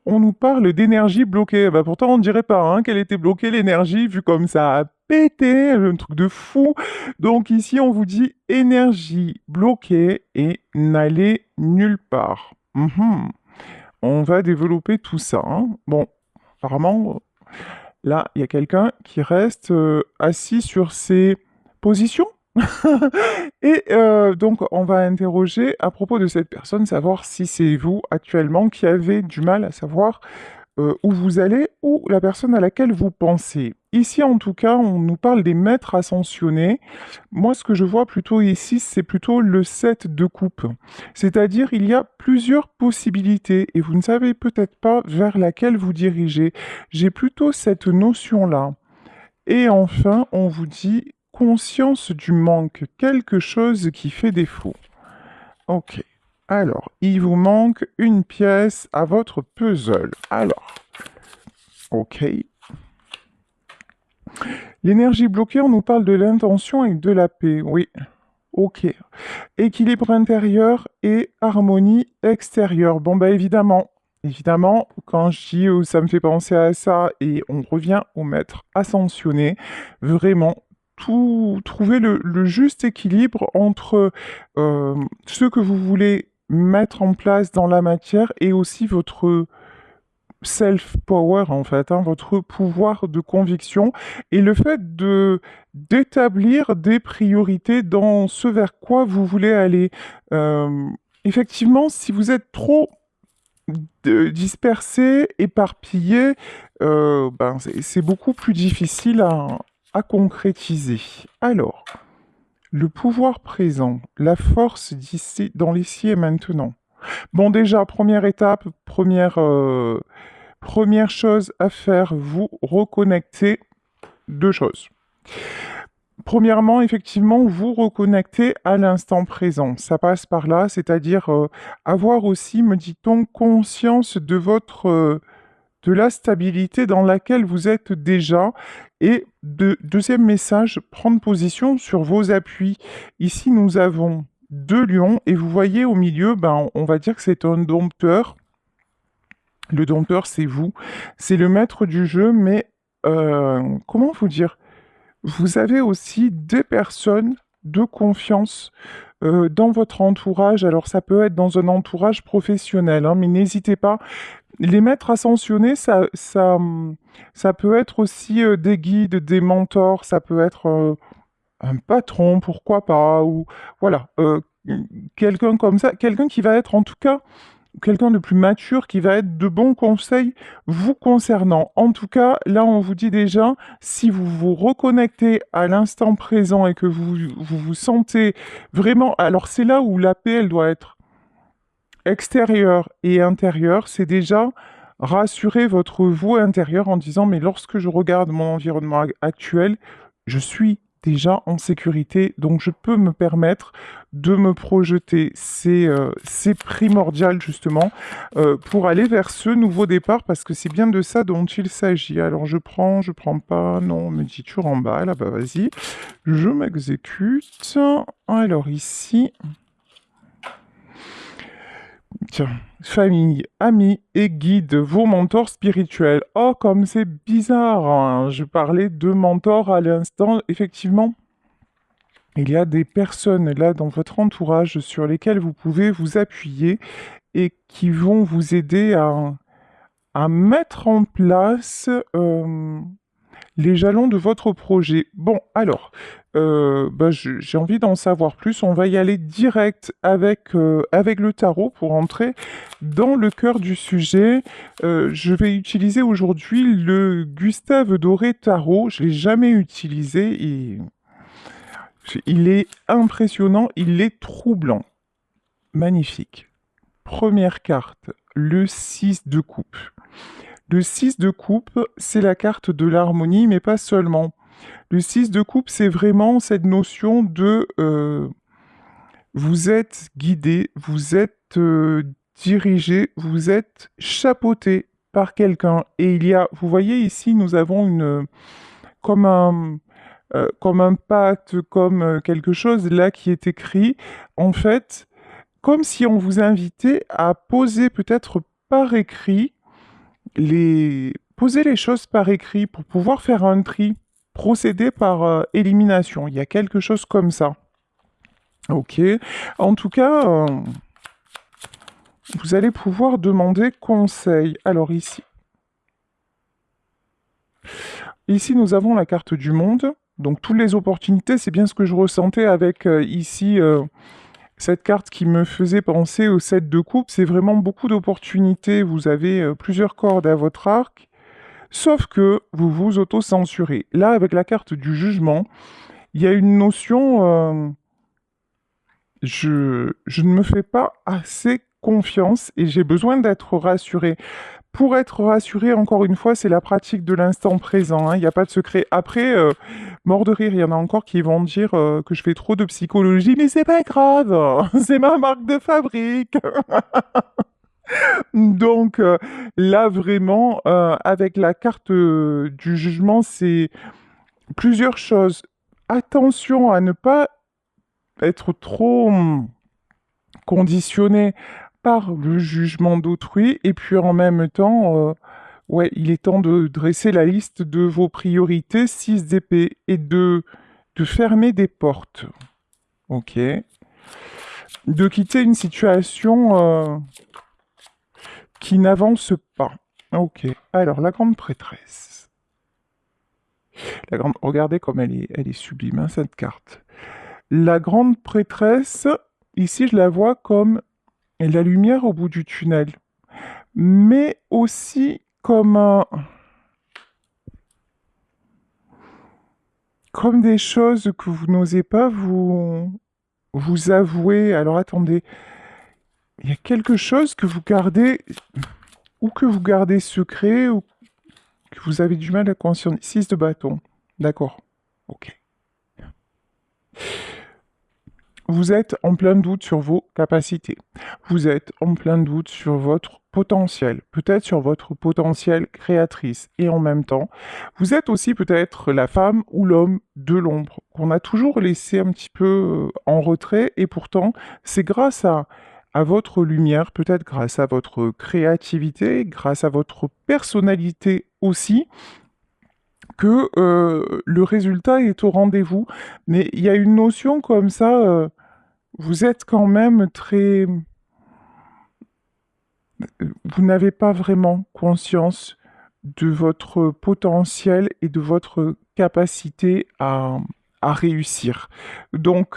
on nous parle d'énergie bloquée. Bah, pourtant, on dirait pas hein, qu'elle était bloquée, l'énergie, vu comme ça a pété, un truc de fou. Donc ici, on vous dit énergie bloquée et n'allez nulle part. On va développer tout ça, hein. Bon, apparemment, là, il y a quelqu'un qui reste assis sur ses positions. Et donc, on va interroger à propos de cette personne, savoir si c'est vous actuellement qui avez du mal à savoir où vous allez ou la personne à laquelle vous pensez. Ici, en tout cas, on nous parle des maîtres ascensionnés. Moi, ce que je vois plutôt ici, c'est plutôt le 7 de coupe. C'est-à-dire, il y a plusieurs possibilités et vous ne savez peut-être pas vers laquelle vous dirigez. J'ai plutôt cette notion-là. Et enfin, on vous dit conscience du manque, quelque chose qui fait défaut. Ok. Alors, il vous manque une pièce à votre puzzle. Alors, ok. L'énergie bloquée, on nous parle de l'intention et de la paix. Oui. Ok. Équilibre intérieur et harmonie extérieure. Bon, bah évidemment. Évidemment, quand je dis ça me fait penser à ça et on revient au maître ascensionné, vraiment tout trouver le juste équilibre entre ce que vous voulez mettre en place dans la matière et aussi votre self-power en fait, hein, votre pouvoir de conviction et le fait de d'établir des priorités dans ce vers quoi vous voulez aller. Euh, Effectivement, si vous êtes trop dispersé, éparpillé, ben c'est beaucoup plus difficile à concrétiser. Alors, le pouvoir présent, la force d'ici, dans l'ici et maintenant. Bon, déjà, première étape, première chose à faire, vous reconnecter. Deux choses. Premièrement, effectivement, vous reconnecter à l'instant présent. Ça passe par là, c'est-à-dire avoir aussi, me dit-on, conscience de de la stabilité dans laquelle vous êtes déjà. Et deuxième message, prendre position sur vos appuis. Ici, nous avons deux lions et vous voyez au milieu, ben, on va dire que c'est un dompteur. Le dompteur, c'est vous. C'est le maître du jeu, mais comment vous dire? Vous avez aussi des personnes de confiance dans votre entourage. Alors, ça peut être dans un entourage professionnel, hein, mais n'hésitez pas. Les maîtres ascensionnés, ça peut être aussi des guides, des mentors, ça peut être un patron, pourquoi pas, ou voilà, quelqu'un comme ça, quelqu'un qui va être en tout cas quelqu'un de plus mature qui va être de bons conseils vous concernant. En tout cas, là, on vous dit déjà, si vous vous reconnectez à l'instant présent et que vous sentez vraiment... Alors, c'est là où la paix, elle doit être extérieure et intérieure. C'est déjà rassurer votre vous intérieur en disant, mais lorsque je regarde mon environnement actuel, je suis déjà en sécurité, donc je peux me permettre de me projeter. C'est primordial justement pour aller vers ce nouveau départ parce que c'est bien de ça dont il s'agit. Alors je prends pas, non, on me dit tu remballes, ah bah vas-y, je m'exécute. Alors ici, tiens, famille, amis et guides, vos mentors spirituels. Oh, comme c'est bizarre, hein. Je parlais de mentors à l'instant, effectivement. Il y a des personnes là dans votre entourage sur lesquelles vous pouvez vous appuyer et qui vont vous aider à mettre en place les jalons de votre projet. Bon, alors, bah, j'ai envie d'en savoir plus. On va y aller direct avec le tarot pour entrer dans le cœur du sujet. Je vais utiliser aujourd'hui le Gustave Doré Tarot. Je ne l'ai jamais utilisé et il est impressionnant, il est troublant. Magnifique. Première carte, le 6 de coupe. Le 6 de coupe, c'est la carte de l'harmonie, mais pas seulement. Le 6 de coupe, c'est vraiment cette notion de vous êtes guidé, vous êtes dirigé, vous êtes chapeauté par quelqu'un. Et il y a, vous voyez ici, nous avons comme comme un pacte, comme quelque chose là qui est écrit. En fait, comme si on vous invitait à poser peut-être par écrit poser les choses par écrit pour pouvoir faire un tri, procéder par élimination. Il y a quelque chose comme ça. Ok. En tout cas, vous allez pouvoir demander conseil. Alors ici nous avons la carte du monde. Donc toutes les opportunités, c'est bien ce que je ressentais avec ici cette carte qui me faisait penser au 7 de coupe. C'est vraiment beaucoup d'opportunités. Vous avez plusieurs cordes à votre arc. Sauf que vous vous auto-censurez. Là, avec la carte du jugement, il y a une notion... je ne me fais pas assez confiance et j'ai besoin d'être rassuré. Pour être rassuré, encore une fois, c'est la pratique de l'instant présent, hein. Il n'y a pas de secret. Après, mort de rire, il y en a encore qui vont dire que je fais trop de psychologie, mais c'est pas grave, c'est ma marque de fabrique. Donc là, vraiment, avec la carte du jugement, c'est plusieurs choses. Attention à ne pas être trop conditionné par le jugement d'autrui, et puis en même temps, ouais, il est temps de dresser la liste de vos priorités, 6 d'épée, et de fermer des portes. Ok. De quitter une situation qui n'avance pas. Ok. Alors, la grande prêtresse. Regardez comme elle est sublime, hein, cette carte. La grande prêtresse, ici, je la vois comme la lumière au bout du tunnel, mais aussi comme des choses que vous n'osez pas vous avouer. Alors attendez, il y a quelque chose que vous gardez, ou que vous gardez secret, ou que vous avez du mal à conscientiser. 6 de bâton. D'accord. Ok. Vous êtes en plein doute sur vos capacités. Vous êtes en plein doute sur votre potentiel, peut-être sur votre potentiel créatrice. Et en même temps, vous êtes aussi peut-être la femme ou l'homme de l'ombre, qu'on a toujours laissé un petit peu en retrait. Et pourtant, c'est grâce à votre lumière, peut-être grâce à votre créativité, grâce à votre personnalité aussi, que le résultat est au rendez-vous. Mais il y a une notion comme ça, vous êtes quand même très... Vous n'avez pas vraiment conscience de votre potentiel et de votre capacité à réussir. Donc,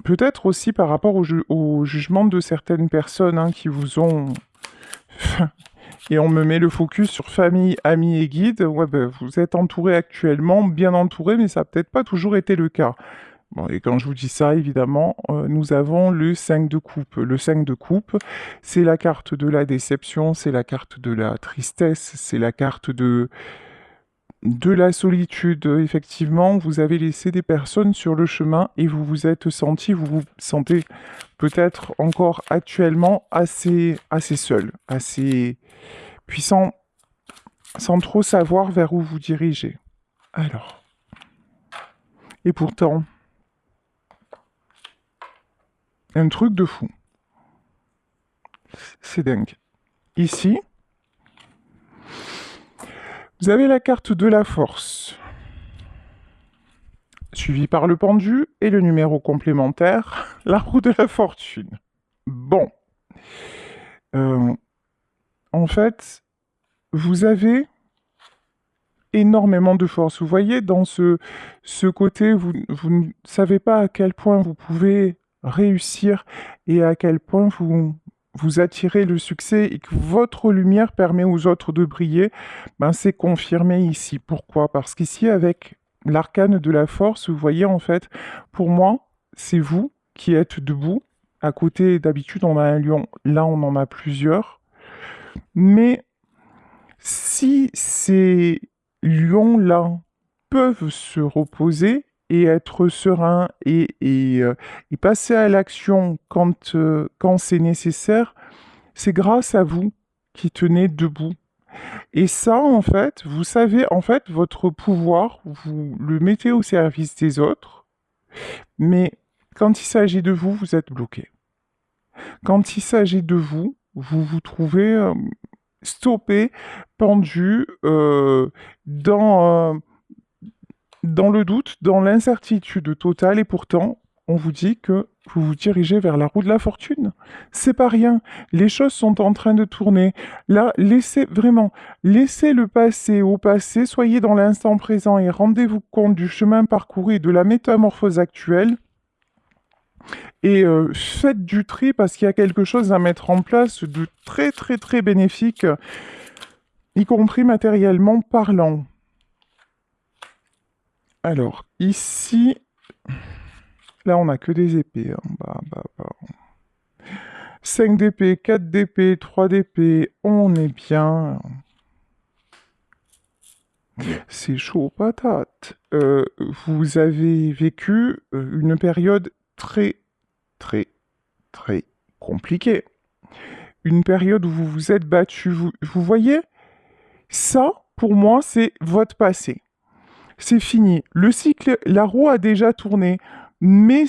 peut-être aussi par rapport au jugement de certaines personnes, hein, qui vous ont... Et on me met le focus sur famille, amis et guides. Ouais, ben, vous êtes entouré actuellement, bien entouré, mais ça n'a peut-être pas toujours été le cas. Bon, et quand je vous dis ça, évidemment, nous avons le 5 de coupe. Le 5 de coupe, c'est la carte de la déception, c'est la carte de la tristesse, c'est la carte de la solitude. Effectivement, vous avez laissé des personnes sur le chemin et vous vous sentez peut-être encore actuellement assez seul, assez puissant, sans trop savoir vers où vous dirigez. Alors, et pourtant, un truc de fou. C'est dingue. Ici, vous avez la carte de la force, suivie par le pendu et le numéro complémentaire, la roue de la fortune. Bon. Euh, en fait, vous avez énormément de force. Vous voyez, dans ce côté, vous ne savez pas à quel point vous pouvez réussir et à quel point vous attirez le succès et que votre lumière permet aux autres de briller. Ben, c'est confirmé ici. Pourquoi? Parce qu'ici, avec l'arcane de la force, vous voyez, en fait, pour moi, c'est vous qui êtes debout. À côté, d'habitude, on a un lion. Là, on en a plusieurs. Mais si ces lions-là peuvent se reposer et être sereins et passer à l'action quand c'est nécessaire, c'est grâce à vous qui tenez debout. Et ça, en fait, vous savez, en fait, votre pouvoir, vous le mettez au service des autres, mais quand il s'agit de vous, vous êtes bloqué. Quand il s'agit de vous, vous vous trouvez stoppé, pendu, dans le doute, dans l'incertitude totale, et pourtant, on vous dit que vous vous dirigez vers la roue de la fortune. C'est pas rien. Les choses sont en train de tourner. Là, laissez le passé au passé, soyez dans l'instant présent et rendez-vous compte du chemin parcouru et de la métamorphose actuelle. Et faites du tri parce qu'il y a quelque chose à mettre en place de très très très bénéfique, y compris matériellement parlant. Alors, ici, là on n'a que des épées. Hein. 5 d'épée, 4 d'épée, 3 d'épée, on est bien. C'est chaud patate. Vous avez vécu une période très, très, très compliquée. Une période où vous vous êtes battu. Vous voyez, ça, pour moi, c'est votre passé. C'est fini. Le cycle, la roue a déjà tourné. Mais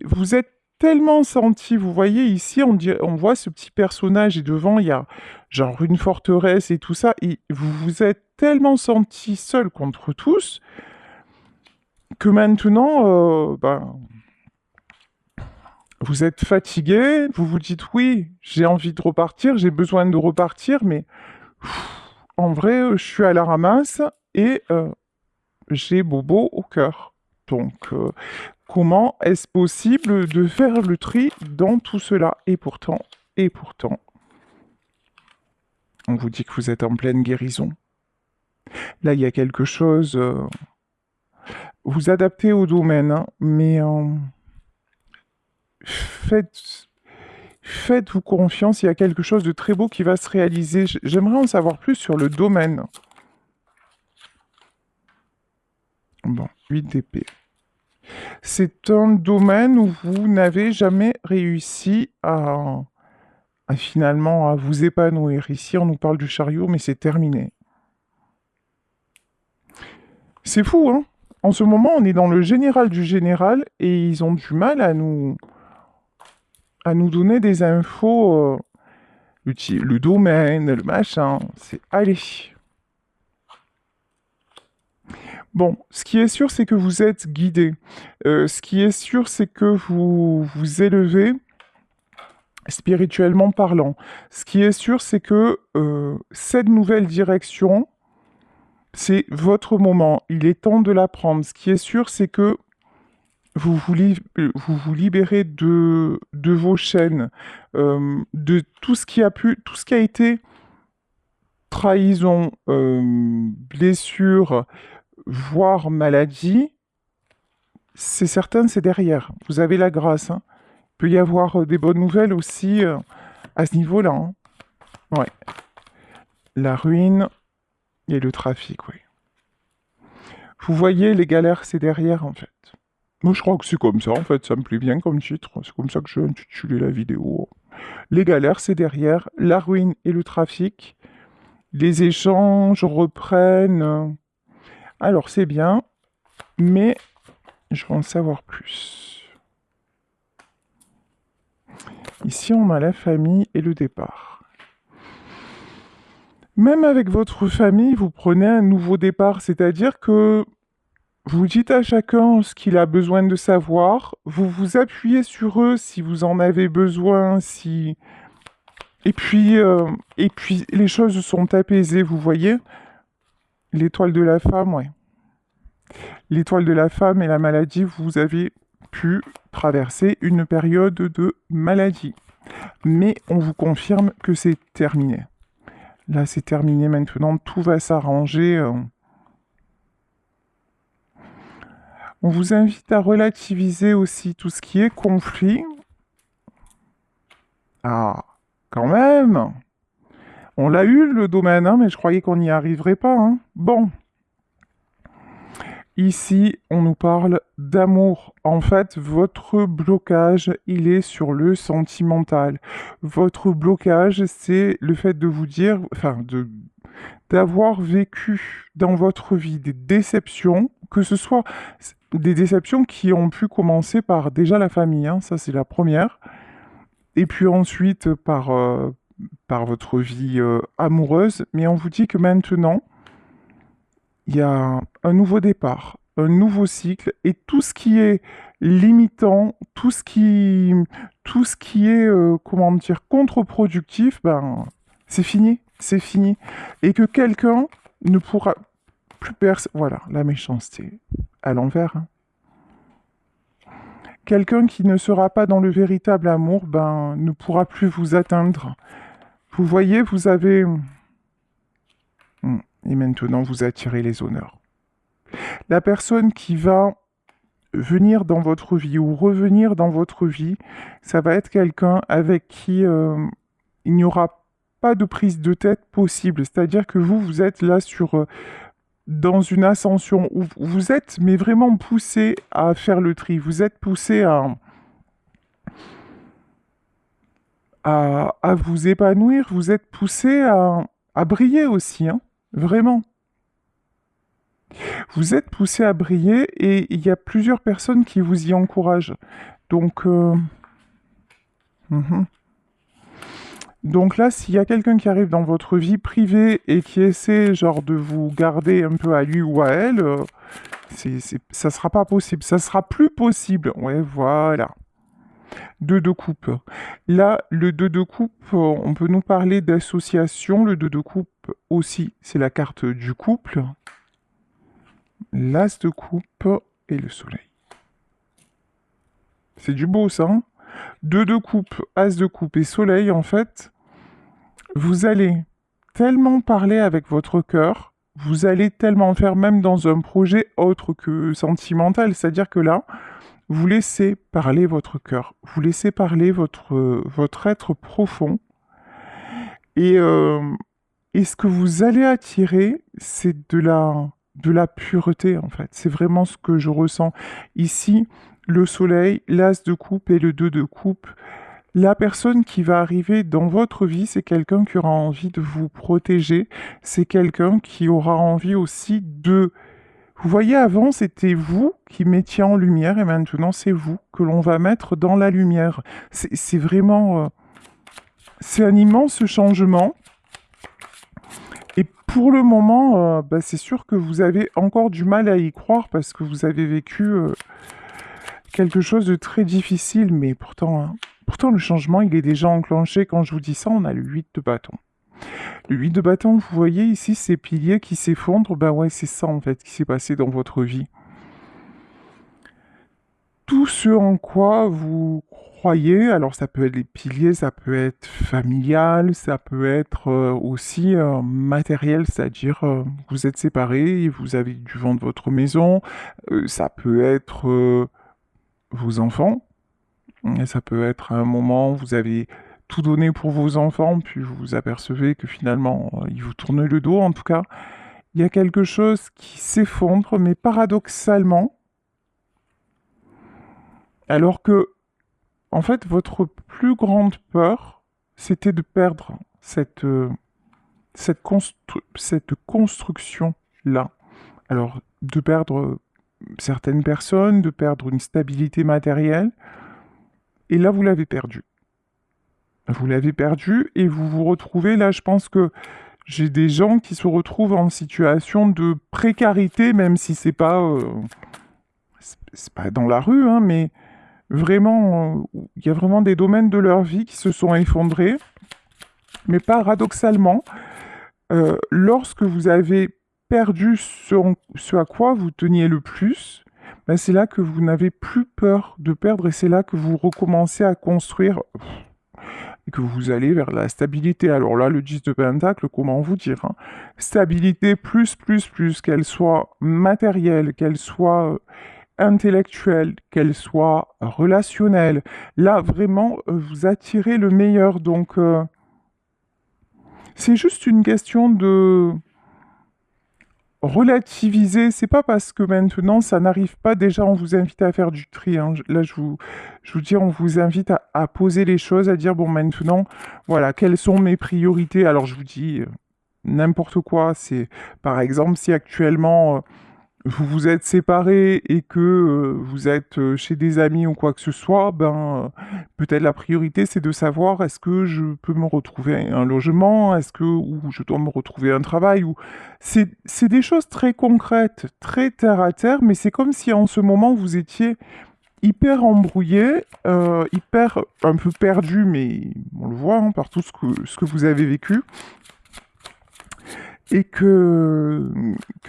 vous êtes tellement senti, vous voyez ici, on voit ce petit personnage et devant, il y a genre une forteresse et tout ça. Et vous vous êtes tellement senti seul contre tous que maintenant, vous êtes fatigué, vous vous dites oui, j'ai envie de repartir, j'ai besoin de repartir, mais en vrai, je suis à la ramasse et j'ai bobo au cœur. Donc, comment est-ce possible de faire le tri dans tout cela? Et pourtant, on vous dit que vous êtes en pleine guérison. Là, il y a quelque chose... vous adaptez au domaine, hein, mais faites-vous confiance, il y a quelque chose de très beau qui va se réaliser. J'aimerais en savoir plus sur le domaine. Bon, 8 d'épée. C'est un domaine où vous n'avez jamais réussi à finalement à vous épanouir. Ici, on nous parle du chariot, mais c'est terminé. C'est fou, hein? En ce moment, on est dans le général du général et ils ont du mal à nous donner des infos, le domaine, le machin. C'est allez. Bon, ce qui est sûr, c'est que vous êtes guidé. Ce qui est sûr, c'est que vous vous élevez spirituellement parlant. Ce qui est sûr, c'est que cette nouvelle direction, c'est votre moment. Il est temps de la prendre. Ce qui est sûr, c'est que vous vous libérez de vos chaînes, de tout ce qui tout ce qui a été trahison, blessure, voire maladie. C'est certain, c'est derrière. Vous avez la grâce. Hein. Il peut y avoir des bonnes nouvelles aussi à ce niveau-là. Hein. Ouais. La ruine et le trafic, oui. Vous voyez, les galères, c'est derrière, en fait. Moi, je crois que c'est comme ça, en fait. Ça me plaît bien comme titre. C'est comme ça que j'ai intitulé la vidéo. Les galères, c'est derrière. La ruine et le trafic. Les échanges reprennent. Alors, c'est bien. Mais je veux en savoir plus. Ici, on a la famille et le départ. Même avec votre famille, vous prenez un nouveau départ, c'est-à-dire que vous dites à chacun ce qu'il a besoin de savoir, vous vous appuyez sur eux si vous en avez besoin, et puis les choses sont apaisées, vous voyez. L'étoile de la femme, ouais. L'étoile de la femme et la maladie, vous avez pu traverser une période de maladie. Mais on vous confirme que c'est terminé. Là, c'est terminé maintenant, tout va s'arranger. On vous invite à relativiser aussi tout ce qui est conflit. Ah, quand même! On l'a eu, le domaine, hein, mais je croyais qu'on n'y arriverait pas. Hein. Bon. Ici, on nous parle d'amour. En fait, votre blocage, il est sur le sentimental. Votre blocage, c'est le fait de vous dire, d'avoir vécu dans votre vie des déceptions, que ce soit des déceptions qui ont pu commencer par déjà la famille, hein, ça c'est la première, et puis ensuite par par votre vie amoureuse, mais on vous dit que maintenant, il y a un nouveau départ, un nouveau cycle, et tout ce qui est limitant, tout ce qui est, comment dire, contre-productif, ben, c'est fini. Et que quelqu'un ne pourra plus percer. Voilà, la méchanceté à l'envers, hein. Quelqu'un qui ne sera pas dans le véritable amour, ben, ne pourra plus vous atteindre. Vous voyez, vous avez... Et maintenant, vous attirez les honneurs. La personne qui va venir dans votre vie ou revenir dans votre vie, ça va être quelqu'un avec qui il n'y aura pas de prise de tête possible. C'est-à-dire que vous êtes là dans une ascension où vous êtes, mais vraiment poussé à faire le tri. Vous êtes poussé à vous épanouir, vous êtes poussé à briller aussi, hein, vraiment. Vous êtes poussé à briller et il y a plusieurs personnes qui vous y encouragent. Donc, mhm. Donc là, s'il y a quelqu'un qui arrive dans votre vie privée et qui essaie genre de vous garder un peu à lui ou à elle, ça sera pas possible. Ça sera plus possible. Ouais, voilà. 2 de coupe. Là, le 2 de coupe, on peut nous parler d'association. Le 2 de coupe aussi, c'est la carte du couple. L'as de coupe et le soleil. C'est du beau, ça, hein? 2 de coupe, as de coupe et soleil, en fait, vous allez tellement parler avec votre cœur, vous allez tellement faire même dans un projet autre que sentimental, c'est-à-dire que là, vous laissez parler votre cœur, vous laissez parler votre être profond, et, euh, et ce que vous allez attirer, c'est de la pureté, en fait. C'est vraiment ce que je ressens. Ici, le soleil, l'as de coupe et le 2 de coupe. La personne qui va arriver dans votre vie, c'est quelqu'un qui aura envie de vous protéger. C'est quelqu'un qui aura envie aussi de... Vous voyez, avant, c'était vous qui mettiez en lumière et maintenant, c'est vous que l'on va mettre dans la lumière. C'est vraiment... c'est un immense changement. Et pour le moment, bah, c'est sûr que vous avez encore du mal à y croire parce que vous avez vécu quelque chose de très difficile, mais pourtant, hein, pourtant le changement, il est déjà enclenché. Quand je vous dis ça, on a le 8 de bâton. Le 8 de bâton, vous voyez ici ces piliers qui s'effondrent, ben ouais, c'est ça en fait qui s'est passé dans votre vie. Tout ce en quoi vous croyez, alors ça peut être les piliers, ça peut être familial, ça peut être aussi matériel, c'est-à-dire vous êtes séparés et vous avez dû vendre votre maison, ça peut être vos enfants, et ça peut être à un moment, vous avez tout donné pour vos enfants, puis vous vous apercevez que finalement, ils vous tournent le dos. En tout cas, il y a quelque chose qui s'effondre, mais paradoxalement, alors que, en fait, votre plus grande peur, c'était de perdre cette construction-là. Alors, de perdre certaines personnes, de perdre une stabilité matérielle, et là, vous l'avez perdu. Vous l'avez perdu et vous vous retrouvez là, je pense que j'ai des gens qui se retrouvent en situation de précarité, même si c'est pas dans la rue, hein, mais vraiment, il y a vraiment des domaines de leur vie qui se sont effondrés. Mais paradoxalement, lorsque vous avez perdu ce à quoi vous teniez le plus, ben c'est là que vous n'avez plus peur de perdre et c'est là que vous recommencez à construire et que vous allez vers la stabilité. Alors là, le 10 de Pentacle, comment vous dire, hein, stabilité plus, qu'elle soit matérielle, qu'elle soit intellectuelle, qu'elle soit relationnelle. Là, vraiment, vous attirez le meilleur. Donc, c'est juste une question de relativiser. C'est pas parce que maintenant ça n'arrive pas. Déjà, on vous invite à faire du tri, hein. Là, je vous dis, on vous invite à poser les choses, à dire bon, maintenant, voilà, quelles sont mes priorités. Alors, je vous dis n'importe quoi. C'est par exemple si actuellement vous vous êtes séparés et que vous êtes chez des amis ou quoi que ce soit, peut-être la priorité c'est de savoir est-ce que je peux me retrouver un logement, ou je dois me retrouver un travail, ou c'est des choses très concrètes, très terre à terre, mais c'est comme si en ce moment vous étiez hyper embrouillé, hyper un peu perdu, mais on le voit hein, par tout ce que vous avez vécu et que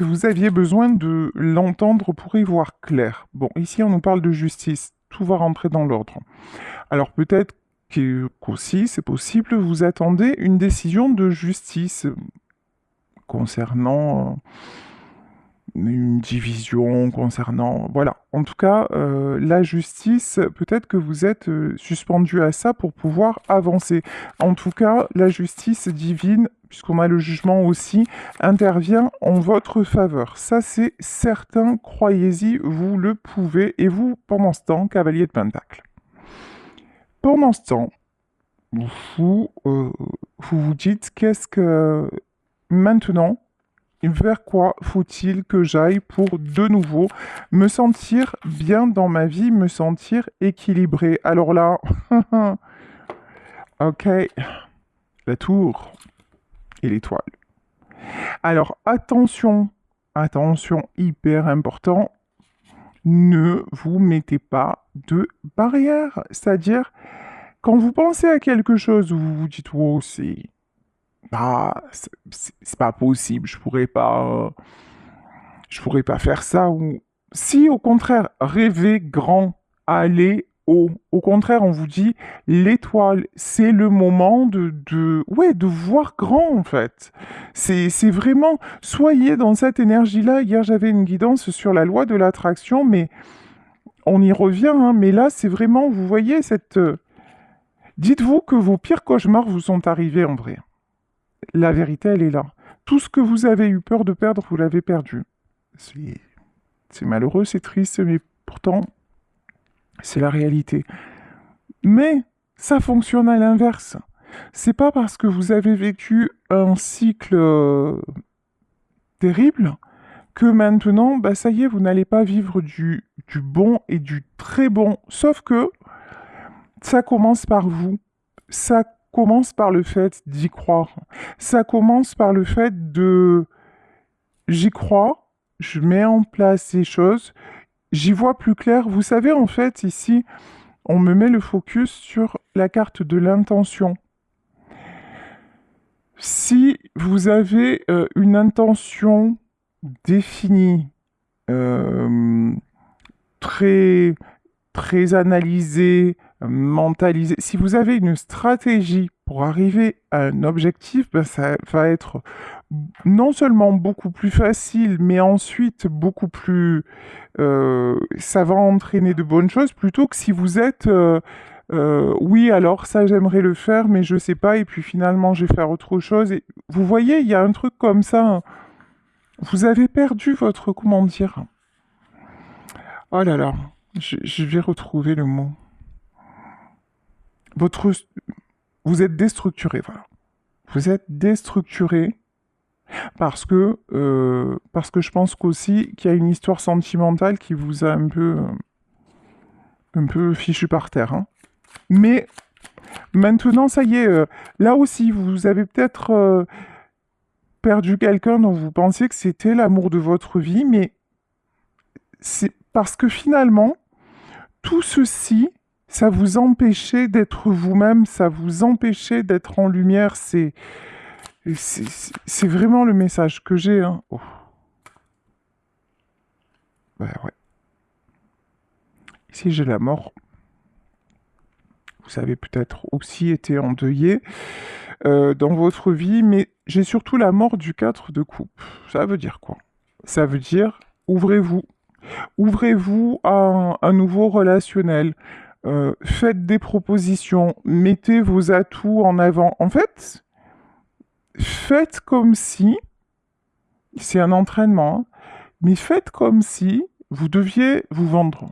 vous aviez besoin de l'entendre pour y voir clair. Bon, ici on nous parle de justice, tout va rentrer dans l'ordre. Alors peut-être qu'aussi, c'est possible, vous attendez une décision de justice concernant une division, concernant... Voilà, en tout cas, la justice, peut-être que vous êtes suspendu à ça pour pouvoir avancer. En tout cas, la justice divine, puisqu'on a le jugement aussi, intervient en votre faveur. Ça, c'est certain, croyez-y, vous le pouvez. Et vous, pendant ce temps, cavalier de Pentacle. Pendant ce temps, vous dites, qu'est-ce que... Maintenant, vers quoi faut-il que j'aille pour de nouveau me sentir bien dans ma vie, me sentir équilibré? Alors là, ok, la tour et l'étoile. Alors attention, attention, hyper important, ne vous mettez pas de barrière. C'est-à-dire, quand vous pensez à quelque chose où vous vous dites, oh, c'est pas possible, je pourrais pas faire ça, ou si au contraire, rêvez grand, allez haut. Au contraire, on vous dit l'étoile, c'est le moment ouais, de voir grand en fait. C'est vraiment, soyez dans cette énergie-là. Hier, j'avais une guidance sur la loi de l'attraction, mais on y revient, hein, mais là, c'est vraiment, vous voyez dites-vous que vos pires cauchemars vous sont arrivés en vrai. La vérité, elle est là. Tout ce que vous avez eu peur de perdre, vous l'avez perdu. C'est malheureux, c'est triste, mais pourtant, c'est la réalité. Mais ça fonctionne à l'inverse. C'est pas parce que vous avez vécu un cycle terrible que maintenant, ça y est, vous n'allez pas vivre du bon et du très bon. Sauf que ça commence par vous. Ça commence par le fait d'y croire. Ça commence par le fait de... J'y crois, je mets en place ces choses, j'y vois plus clair. Vous savez, en fait, ici, on me met le focus sur la carte de l'intention. Si vous avez une intention définie, très, très analysée, mentalisée, si vous avez une stratégie pour arriver à un objectif, ça va être non seulement beaucoup plus facile, mais ensuite beaucoup plus... ça va entraîner de bonnes choses, plutôt que si vous êtes... oui, alors ça j'aimerais le faire, mais je sais pas, et puis finalement je vais faire autre chose. Et vous voyez, il y a un truc comme ça. Hein. Vous avez perdu votre... Comment dire? Oh là là, je vais retrouver le mot. Votre... Vous êtes déstructuré, voilà. Vous êtes déstructuré parce que je pense qu'aussi qu'il y a une histoire sentimentale qui vous a un peu fichu par terre. Hein. Mais maintenant, ça y est, là aussi, vous avez peut-être perdu quelqu'un dont vous pensiez que c'était l'amour de votre vie, mais c'est parce que finalement, tout ceci, ça vous empêchait d'être vous-même, ça vous empêchait d'être en lumière. C'est vraiment le message que j'ai. Hein. Oh. Ouais. Ici, j'ai la mort. Vous avez peut-être aussi été endeuillé dans votre vie, mais j'ai surtout la mort du 4 de coupe. Ça veut dire quoi? Ça veut dire ouvrez-vous. Ouvrez-vous à un nouveau relationnel. Faites des propositions. Mettez vos atouts en avant. En fait, faites comme si, c'est un entraînement, hein, mais faites comme si vous deviez vous vendre.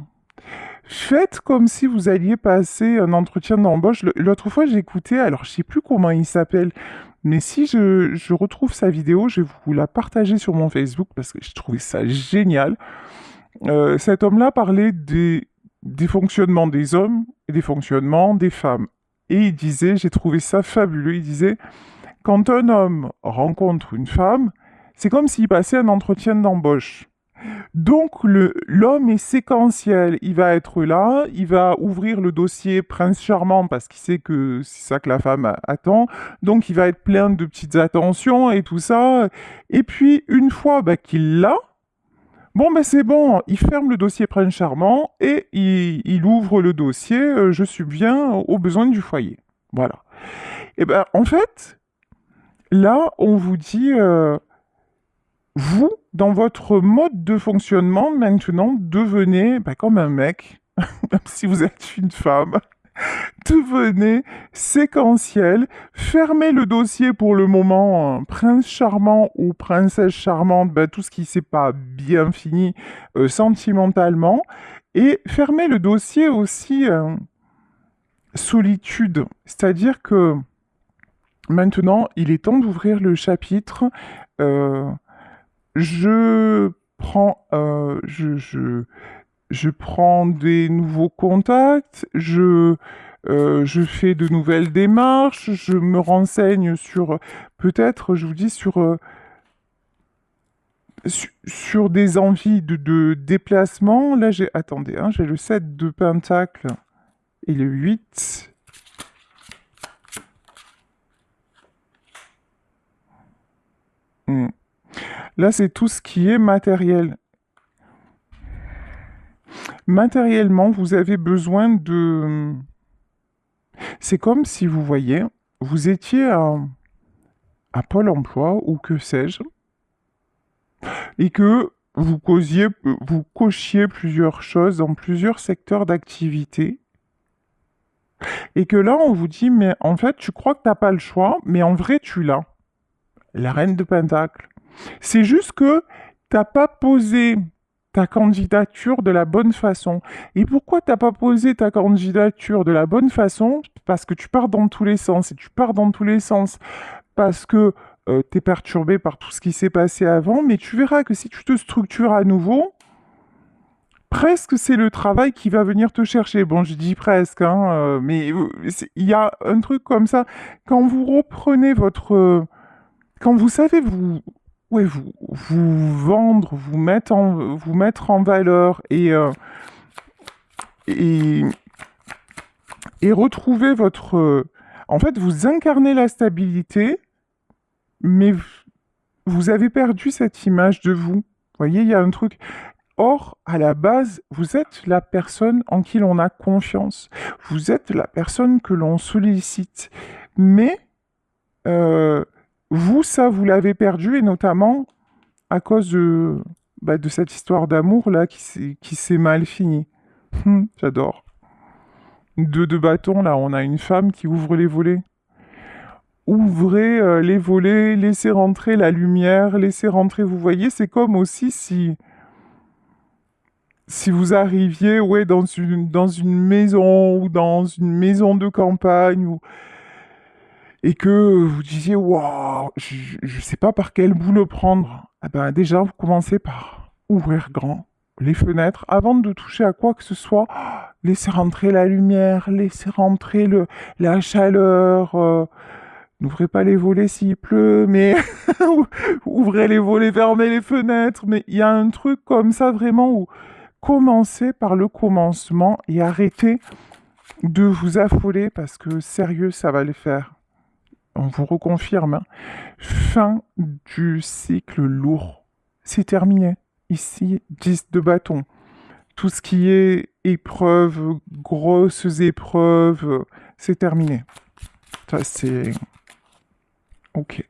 Faites comme si vous alliez passer un entretien d'embauche. L'autre fois, j'ai écouté, alors je sais plus comment il s'appelle, mais si je retrouve sa vidéo, je vais vous la partager sur mon Facebook parce que j'ai trouvé ça génial. Cet homme-là parlait des fonctionnements des hommes et des fonctionnements des femmes. Et il disait, j'ai trouvé ça fabuleux, il disait, quand un homme rencontre une femme, c'est comme s'il passait un entretien d'embauche. Donc l'homme est séquentiel, il va être là, il va ouvrir le dossier Prince Charmant parce qu'il sait que c'est ça que la femme attend, donc il va être plein de petites attentions et tout ça, et puis une fois qu'il l'a, bon ben c'est bon, il ferme le dossier Prince Charmant et il ouvre le dossier Je subviens aux besoins du foyer. Voilà. Et ben en fait, là on vous dit vous, dans votre mode de fonctionnement, maintenant, devenez comme un mec, même si vous êtes une femme. Devenez séquentiel, fermez le dossier pour le moment, prince charmant ou princesse charmante, tout ce qui s'est pas bien fini sentimentalement, et fermez le dossier aussi solitude, c'est-à-dire que maintenant, il est temps d'ouvrir le chapitre euh, je prends, je prends des nouveaux contacts, je fais de nouvelles démarches, je me renseigne sur, peut-être, je vous dis, sur des envies de déplacement. Là, attendez, hein, j'ai le 7 de Pentacle et le 8. Hmm. Là, c'est tout ce qui est matériel. Matériellement, vous avez besoin de... C'est comme si vous voyez, vous étiez à Pôle emploi ou que sais-je, et que vous cochiez plusieurs choses dans plusieurs secteurs d'activité, et que là, on vous dit, mais en fait, tu crois que t'as pas le choix, mais en vrai, tu l'as. La reine de Pentacle. C'est juste que t'as pas posé ta candidature de la bonne façon. Et pourquoi t'as pas posé ta candidature de la bonne façon? Parce que tu pars dans tous les sens. Et tu pars dans tous les sens parce que t'es perturbé par tout ce qui s'est passé avant. Mais tu verras que si tu te structures à nouveau, presque c'est le travail qui va venir te chercher. Bon, je dis presque, hein, mais il y a un truc comme ça. Quand vous reprenez quand vous savez ouais, vous vendre, vous mettre en valeur et, et retrouver en fait, vous incarnez la stabilité, mais vous avez perdu cette image de vous. Vous voyez, il y a un truc. Or, à la base, vous êtes la personne en qui l'on a confiance. Vous êtes la personne que l'on sollicite. Mais euh, vous, ça, vous l'avez perdu, et notamment à cause de cette histoire d'amour là qui s'est mal finie. J'adore. De bâtons là, on a une femme qui ouvre les volets. Ouvrez les volets, laissez rentrer la lumière, laissez rentrer. Vous voyez, c'est comme aussi si vous arriviez ouais, dans une maison ou dans une maison de campagne et que vous disiez waouh, je sais pas par quel bout le prendre. Ah ben déjà, vous commencez par ouvrir grand les fenêtres avant de toucher à quoi que ce soit. Laissez rentrer la lumière, laissez rentrer la chaleur. N'ouvrez pas les volets s'il pleut, mais ouvrez les volets, fermez les fenêtres. Mais il y a un truc comme ça vraiment où commencez par le commencement et arrêtez de vous affoler parce que sérieux, ça va le faire. On vous reconfirme, hein. Fin du cycle lourd. C'est terminé. Ici, 10 de bâton. Tout ce qui est épreuves, grosses épreuves, c'est terminé. Ça, c'est... Ok.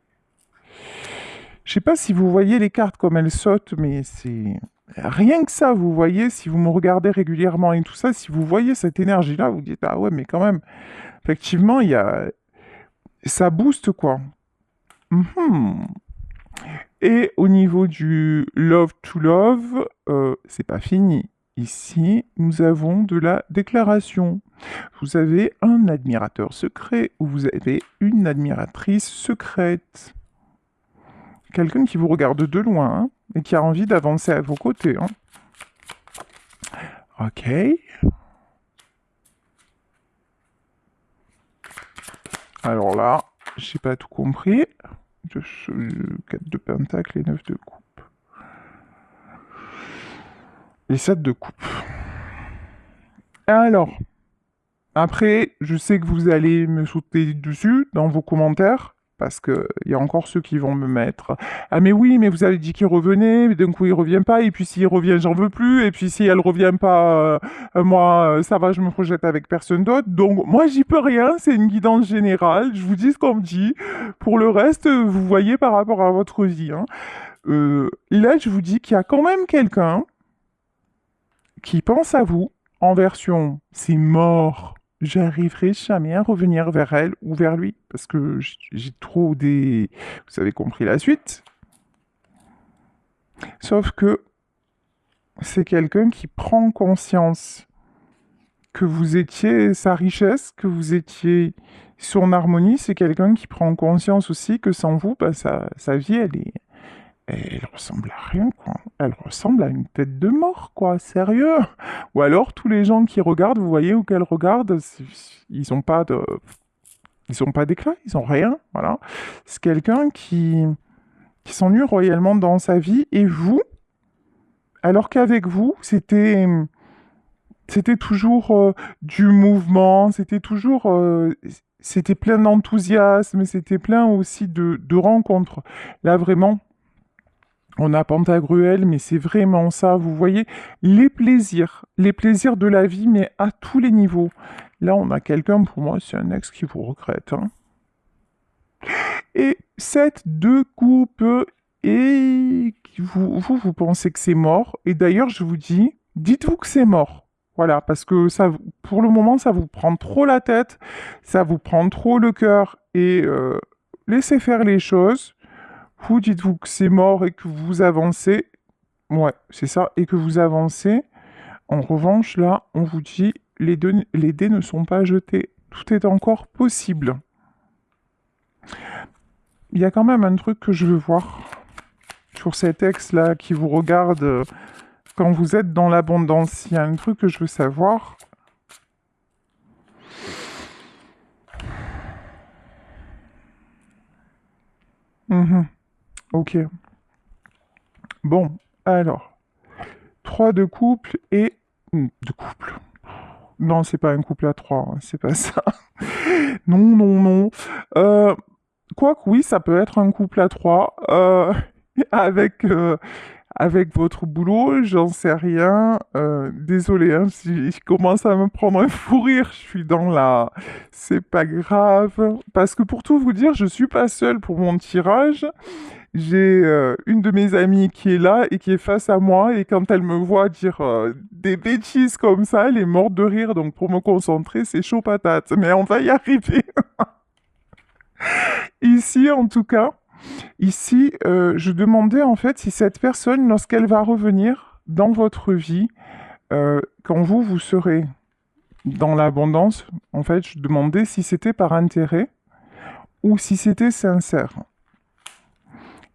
Je sais pas si vous voyez les cartes comme elles sautent, mais c'est... Rien que ça, vous voyez, si vous me regardez régulièrement et tout ça, si vous voyez cette énergie-là, vous dites, ah ouais, mais quand même, effectivement, il y a... Ça booste, quoi. Mhm. Et au niveau du love to love, c'est pas fini. ici, nous avons de la déclaration. Vous avez un admirateur secret ou vous avez une admiratrice secrète. Quelqu'un qui vous regarde de loin hein, et qui a envie d'avancer à vos côtés. Hein. Ok. Alors là, j'ai pas tout compris. 4 de pentacle et 9 de coupe. Et 7 de coupe. Alors, après, je sais que vous allez me sauter dessus dans vos commentaires, parce qu'il y a encore ceux qui vont me mettre « Ah mais oui, mais vous avez dit qu'il revenait, mais d'un coup il revient pas, et puis s'il revient, j'en veux plus, et puis si elle revient pas, moi, ça va, je me projette avec personne d'autre. » Donc moi, j'y peux rien, c'est une guidance générale, je vous dis ce qu'on me dit. Pour le reste, vous voyez par rapport à votre vie. Hein. Là, je vous dis qu'il y a quand même quelqu'un qui pense à vous en version « c'est mort ». J'arriverai jamais à revenir vers elle ou vers lui parce que j'ai trop des... Vous avez compris la suite. Sauf que c'est quelqu'un qui prend conscience que vous étiez sa richesse, que vous étiez son harmonie. C'est quelqu'un qui prend conscience aussi que sans vous, bah, sa vie, elle ressemble à rien, quoi. Elle ressemble à une tête de mort, quoi. Sérieux. Ou alors, tous les gens qui regardent, vous voyez, ou qu'elles regardent, ils ont pas d'éclat, ils ont rien, voilà. C'est quelqu'un qui s'ennuie royalement dans sa vie, et vous, alors qu'avec vous, c'était toujours du mouvement, c'était toujours... c'était plein d'enthousiasme, c'était plein aussi de rencontres. Là, vraiment... On a Pantagruel, mais c'est vraiment ça, vous voyez, les plaisirs de la vie, mais à tous les niveaux. Là, on a quelqu'un, pour moi, c'est un ex qui vous regrette. Hein. Et cette deux coupes, et vous pensez que c'est mort. Et d'ailleurs, je vous dis, dites-vous que c'est mort. Voilà, parce que ça, pour le moment, ça vous prend trop la tête, ça vous prend trop le cœur, et laissez faire les choses. Vous dites-vous que c'est mort et que vous avancez. Ouais, c'est ça, et que vous avancez. En revanche, là, on vous dit, les dés ne sont pas jetés. Tout est encore possible. Il y a quand même un truc que je veux voir sur cet ex-là qui vous regarde quand vous êtes dans l'abondance. Il y a un truc que je veux savoir. Ok. Bon, alors. 3 de couple et... De couple. Non, c'est pas un couple à 3, hein, c'est pas ça. Non, non, non. Quoique, oui, ça peut être un couple à 3. Avec votre boulot, j'en sais rien. Désolé, hein, si je commence à me prendre un fou rire, je suis dans la... C'est pas grave. Parce que pour tout vous dire, je suis pas seule pour mon tirage. J'ai une de mes amies qui est là et qui est face à moi, et quand elle me voit dire des bêtises comme ça, elle est morte de rire, donc pour me concentrer, c'est chaud patate. Mais on va y arriver. Ici, en tout cas, ici, je demandais en fait si cette personne, lorsqu'elle va revenir dans votre vie, quand vous serez dans l'abondance, en fait, je demandais si c'était par intérêt ou si c'était sincère.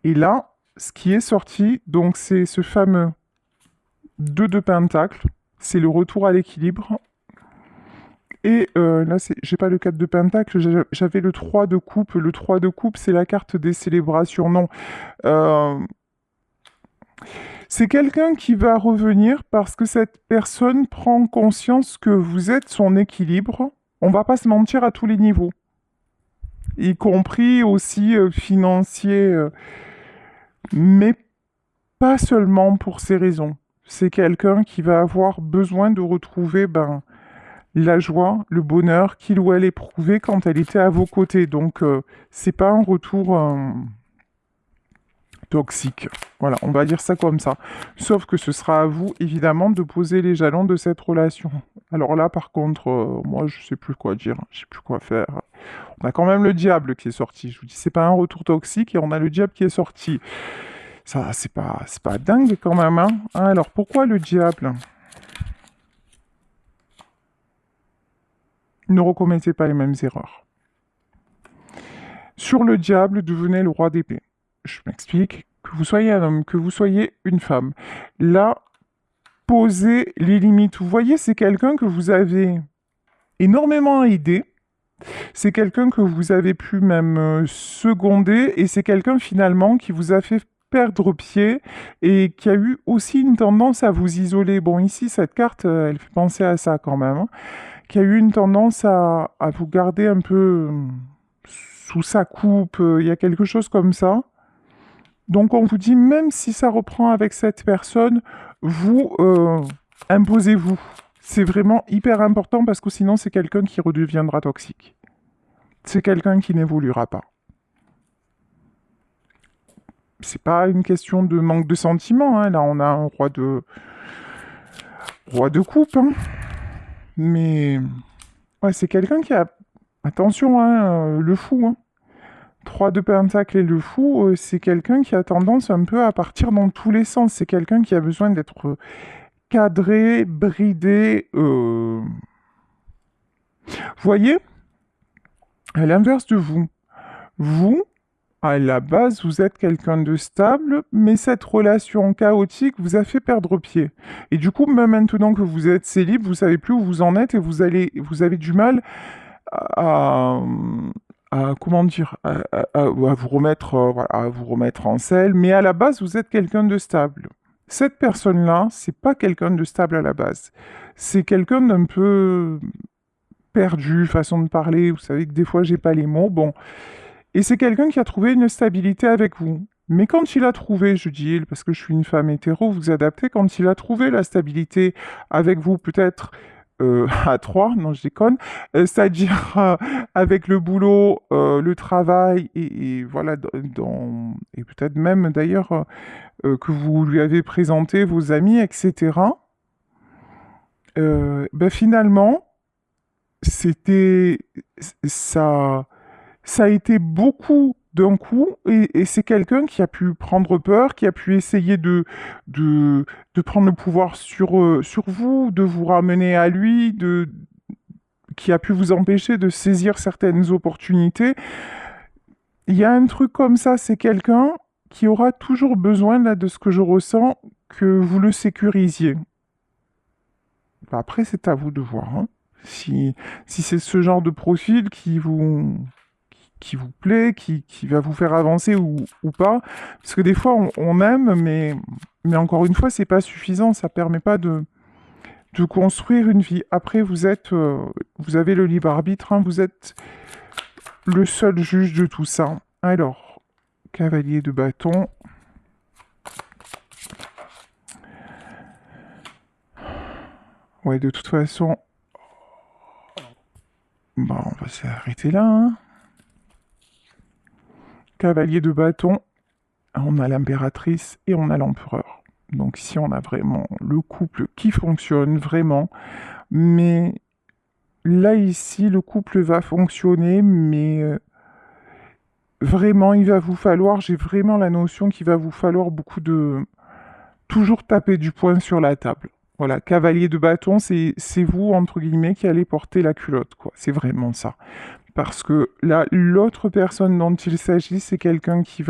Et là, ce qui est sorti, donc c'est ce fameux 2 de pentacle, c'est le retour à l'équilibre. Et là, j'ai pas le 4 de pentacle, j'avais le 3 de coupe. Le 3 de coupe, c'est la carte des célébrations. Non. C'est quelqu'un qui va revenir parce que cette personne prend conscience que vous êtes son équilibre. On va pas se mentir à tous les niveaux. Y compris aussi financier. Mais pas seulement pour ces raisons. C'est quelqu'un qui va avoir besoin de retrouver la joie, le bonheur qu'il ou elle éprouvait quand elle était à vos côtés. Donc, c'est pas un retour toxique. Voilà, on va dire ça comme ça. Sauf que ce sera à vous, évidemment, de poser les jalons de cette relation. Alors là, par contre, moi, je sais plus quoi dire, je sais plus quoi faire. On a quand même le diable qui est sorti. Je vous dis, c'est pas un retour toxique, et on a le diable qui est sorti. Ça, c'est pas dingue quand même, hein. Alors, pourquoi le diable? Ne recommettez pas les mêmes erreurs. Sur le diable, devenez le roi d'épée. Je m'explique. Que vous soyez un homme, que vous soyez une femme. Là, posez les limites. Vous voyez, c'est quelqu'un que vous avez énormément aidé. C'est quelqu'un que vous avez pu même seconder. Et c'est quelqu'un finalement qui vous a fait perdre pied et qui a eu aussi une tendance à vous isoler. Bon, ici, cette carte, elle fait penser à ça quand même. Hein. Qui a eu une tendance à vous garder un peu sous sa coupe. Il y a quelque chose comme ça. Donc on vous dit, même si ça reprend avec cette personne, vous imposez-vous. C'est vraiment hyper important parce que sinon c'est quelqu'un qui redeviendra toxique. C'est quelqu'un qui n'évoluera pas. C'est pas une question de manque de sentiments, hein. Là on a un roi de coupe, hein. Mais ouais, c'est quelqu'un qui a... Attention, hein, le fou, hein. 3 de Pentacle et le fou, c'est quelqu'un qui a tendance un peu à partir dans tous les sens. C'est quelqu'un qui a besoin d'être cadré, bridé. Vous voyez, à l'inverse de vous, vous, à la base, vous êtes quelqu'un de stable, mais cette relation chaotique vous a fait perdre pied. Et du coup, même maintenant que vous êtes célib, vous savez plus où vous en êtes et vous avez du mal comment dire, à vous remettre, voilà, à vous remettre en selle, mais à la base, vous êtes quelqu'un de stable. Cette personne-là, c'est pas quelqu'un de stable à la base. C'est quelqu'un d'un peu perdu, façon de parler. Vous savez que des fois, j'ai pas les mots. Bon. Et c'est quelqu'un qui a trouvé une stabilité avec vous. Mais quand il a trouvé, je dis il, parce que je suis une femme hétéro, vous adaptez, quand il a trouvé la stabilité avec vous, peut-être à 3, non je déconne, c'est-à-dire avec le boulot, le travail et voilà, et peut-être même d'ailleurs que vous lui avez présenté vos amis, etc. Ben finalement, c'était ça, ça a été beaucoup d'un coup, et c'est quelqu'un qui a pu prendre peur, qui a pu essayer de prendre le pouvoir sur vous, de vous ramener à lui, qui a pu vous empêcher de saisir certaines opportunités. Il y a un truc comme ça, c'est quelqu'un qui aura toujours besoin, là, de ce que je ressens, que vous le sécurisiez. Après, c'est à vous de voir, hein. Si c'est ce genre de profil qui vous plaît, qui va vous faire avancer ou pas. Parce que des fois, on aime, mais encore une fois, c'est pas suffisant. Ça permet pas de construire une vie. Après, vous avez le libre arbitre, hein, vous êtes le seul juge de tout ça. Alors, cavalier de bâton. Ouais, de toute façon, bon, on va s'arrêter là, hein. Cavalier de bâton, on a l'impératrice et on a l'empereur. Donc ici, on a vraiment le couple qui fonctionne vraiment. Mais là, ici, le couple va fonctionner, mais vraiment, il va vous falloir, j'ai vraiment la notion qu'il va vous falloir beaucoup de... Toujours taper du poing sur la table. Voilà, cavalier de bâton, c'est vous, entre guillemets, qui allez porter la culotte, quoi. C'est vraiment ça. Parce que là, l'autre personne dont il s'agit, c'est quelqu'un qui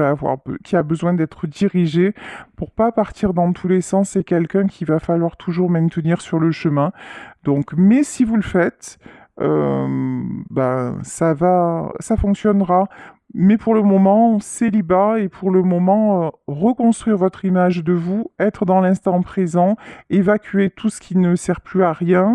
qui a besoin d'être dirigé pour pas partir dans tous les sens. C'est quelqu'un qu'il va falloir toujours maintenir sur le chemin. Donc, mais si vous le faites, ben ça fonctionnera. Mais pour le moment, célibat et pour le moment, reconstruire votre image de vous, être dans l'instant présent, évacuer tout ce qui ne sert plus à rien.